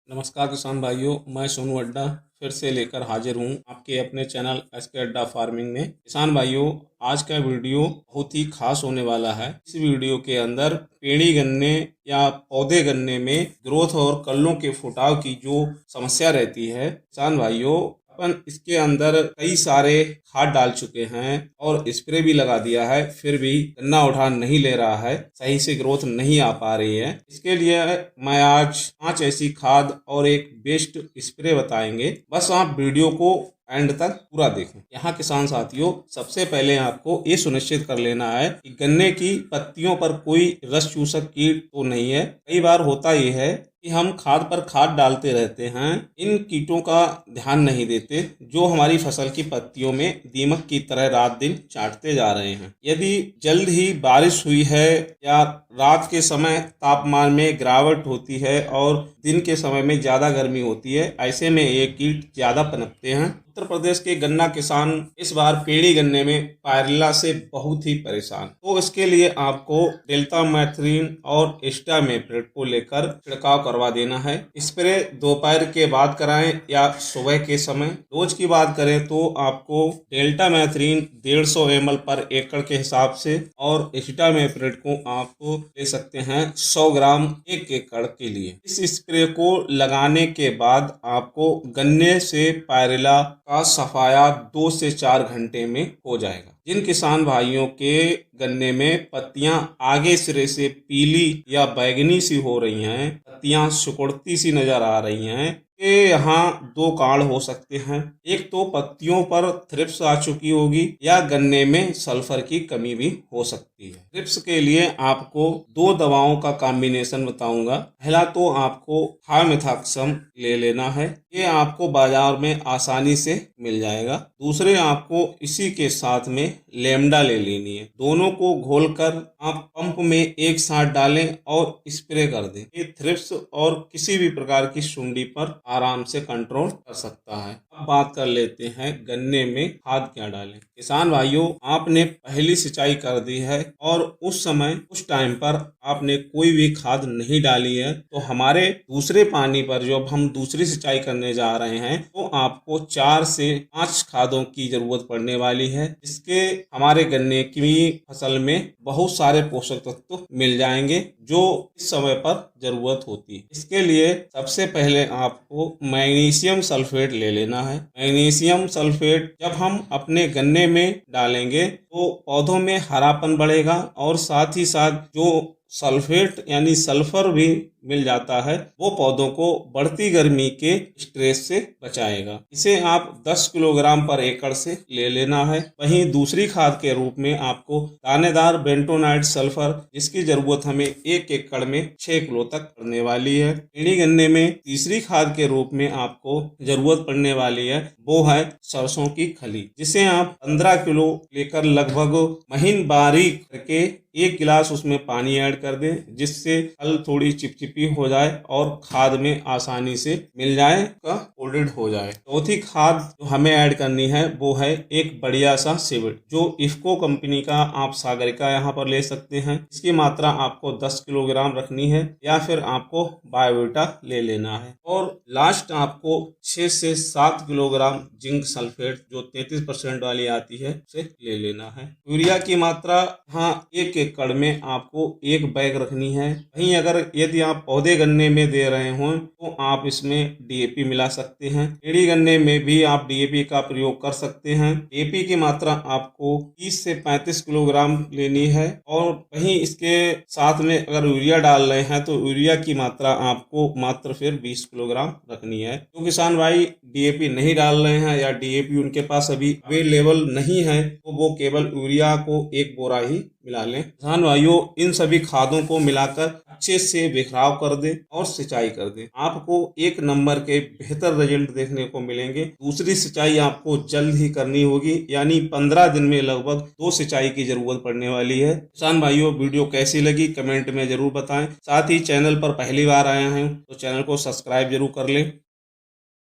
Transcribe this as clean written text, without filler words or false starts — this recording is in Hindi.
नमस्कार किसान भाइयों, मैं सोनू अड्डा फिर से लेकर हाजिर हूँ आपके अपने चैनल एसके अड्डा फार्मिंग में। किसान भाइयों, आज का वीडियो बहुत ही खास होने वाला है। इस वीडियो के अंदर पेड़ी गन्ने या पौधे गन्ने में ग्रोथ और कल्लों के फुटाव की जो समस्या रहती है, किसान भाइयों अपन इसके अंदर कई सारे खाद डाल चुके हैं और स्प्रे भी लगा दिया है, फिर भी गन्ना उठान नहीं ले रहा है, सही से ग्रोथ नहीं आ पा रही है। इसके लिए मैं आज 5 ऐसी खाद और एक बेस्ट स्प्रे बताएंगे। बस आप वीडियो को एंड तक पूरा देखें। यहाँ किसान साथियों, सबसे पहले आपको ये सुनिश्चित कर लेना है कि गन्ने की पत्तियों पर कोई रस चूसक कीट तो नहीं है। कई बार होता ये है कि हम खाद पर खाद डालते रहते हैं, इन कीटों का ध्यान नहीं देते जो हमारी फसल की पत्तियों में दीमक की तरह रात दिन चाटते जा रहे हैं। यदि जल्द ही बारिश हुई है या रात के समय तापमान में गिरावट होती है और दिन के समय में ज़्यादा गर्मी होती है, ऐसे में ये कीट ज़्यादा पनपते हैं। उत्तर प्रदेश के गन्ना किसान इस बार पेड़ी गन्ने में पायरिल्ला से बहुत ही परेशान। तो इसके लिए आपको डेल्टामेथ्रिन और एस्टामेप्रिड को लेकर छिड़काव करवा देना है। स्प्रे दोपहर के बाद कराएं या सुबह के समय। डोज की बात करें तो आपको डेल्टामेथ्रिन 150 ml पर एकड़ के हिसाब से और एस्टामेप्रिड को आप ले सकते हैं 100 ग्राम 1 एकड़ के लिए। इस स्प्रे को लगाने के बाद आपको गन्ने से पायरिल्ला का सफाया 2 से 4 घंटे में हो जाएगा। जिन किसान भाइयों के गन्ने में पत्तियां आगे सिरे से पीली या बैंगनी सी हो रही हैं, पत्तियां सिकुड़ती सी नजर आ रही हैं, के यहाँ 2 कारण हो सकते हैं। एक तो पत्तियों पर थ्रिप्स आ चुकी होगी या गन्ने में सल्फर की कमी भी हो सकती है। थ्रिप्स के लिए आपको 2 दवाओं का कॉम्बिनेशन बताऊंगा। पहला तो आपको थायोमेथाक्सम ले लेना है, ये आपको बाजार में आसानी से मिल जाएगा। दूसरे आपको इसी के साथ में लेमडा ले लेनी है। दोनों को घोलकर आप पंप में एक साथ डालें और स्प्रे कर दें। ये थ्रिप्स और किसी भी प्रकार की सुंडी पर आराम से कंट्रोल कर सकता है। अब बात कर लेते हैं गन्ने में खाद क्या डालें। किसान भाइयों, आपने पहली सिंचाई कर दी है और उस समय उस टाइम पर आपने कोई भी खाद नहीं डाली है, तो हमारे दूसरे पानी पर जब हम दूसरी सिंचाई करने जा रहे हैं तो आपको 4 से 5 खादों की जरूरत पड़ने वाली है, जिसके हमारे गन्ने की फसल में बहुत सारे पोषक तत्व मिल जाएंगे जो इस समय पर जरूरत होती है। इसके लिए सबसे पहले आपको मैग्नीशियम सल्फेट ले लेना है। मैग्नीशियम सल्फेट जब हम अपने गन्ने में डालेंगे तो पौधों में हरापन बढ़ेगा और साथ ही साथ जो सल्फेट यानी सल्फर भी मिल जाता है, वो पौधों को बढ़ती गर्मी के स्ट्रेस से बचाएगा। इसे आप 10 किलोग्राम पर एकड़ से ले लेना है। वहीं दूसरी खाद के रूप में आपको दानेदार बेंटोनाइट सल्फर, जिसकी जरूरत हमें 1 एकड़ में 6 किलो तक पड़ने वाली है। पेड़ी गन्ने में तीसरी खाद के रूप में आपको जरूरत पड़ने वाली है, वो है सरसों की खली, जिसे आप 15 किलो लेकर लगभग महीन बारीक करके 1 गिलास उसमें पानी ऐड कर दें, जिससे खल थोड़ी चिपचिपी हो जाए और खाद में आसानी से मिल जाए, का कोटेड हो जाए। चौथी खाद जो हमें ऐड करनी है वो है एक बढ़िया सा सीविड, जो इफ्को कंपनी का आप सागरिका यहाँ पर ले सकते हैं। इसकी मात्रा आपको 10 किलोग्राम रखनी है या फिर आपको बायोविटा ले लेना है। और लास्ट आपको 6 से 7 किलोग्राम जिंक सल्फेट जो 33% वाली आती है उसे ले लेना है। यूरिया की मात्रा हाँ 1 एकड़ में आपको 1 बैग रखनी है। वहीं अगर यदि आप पौधे गन्ने में दे रहे हो तो आप इसमें डीएपी मिला सकते हैं। पेड़ी गन्ने में भी आप डीएपी का प्रयोग कर सकते हैं। डीएपी की मात्रा आपको 30 से 35 किलोग्राम लेनी है और वहीं इसके साथ में अगर यूरिया डाल रहे हैं तो यूरिया की मात्रा आपको मात्र फिर 20 किलोग्राम रखनी है। तो किसान भाई डीएपी नहीं डाल रहे हैं या डीएपी उनके पास अभी अवेलेबल नहीं है तो वो केवल यूरिया को 1 बोरा ही मिला लें। किसान भाइयों, इन सभी खादों को मिलाकर अच्छे से बिखराव कर दें और सिंचाई कर दें। आपको 1 नंबर के बेहतर रिजल्ट देखने को मिलेंगे। दूसरी सिंचाई आपको जल्द ही करनी होगी, यानी 15 दिन में लगभग 2 सिंचाई की जरूरत पड़ने वाली है। किसान भाइयों, वीडियो कैसी लगी कमेंट में जरूर बताएं। साथ ही चैनल पर पहली बार आए हैं तो चैनल को सब्सक्राइब जरूर कर लें।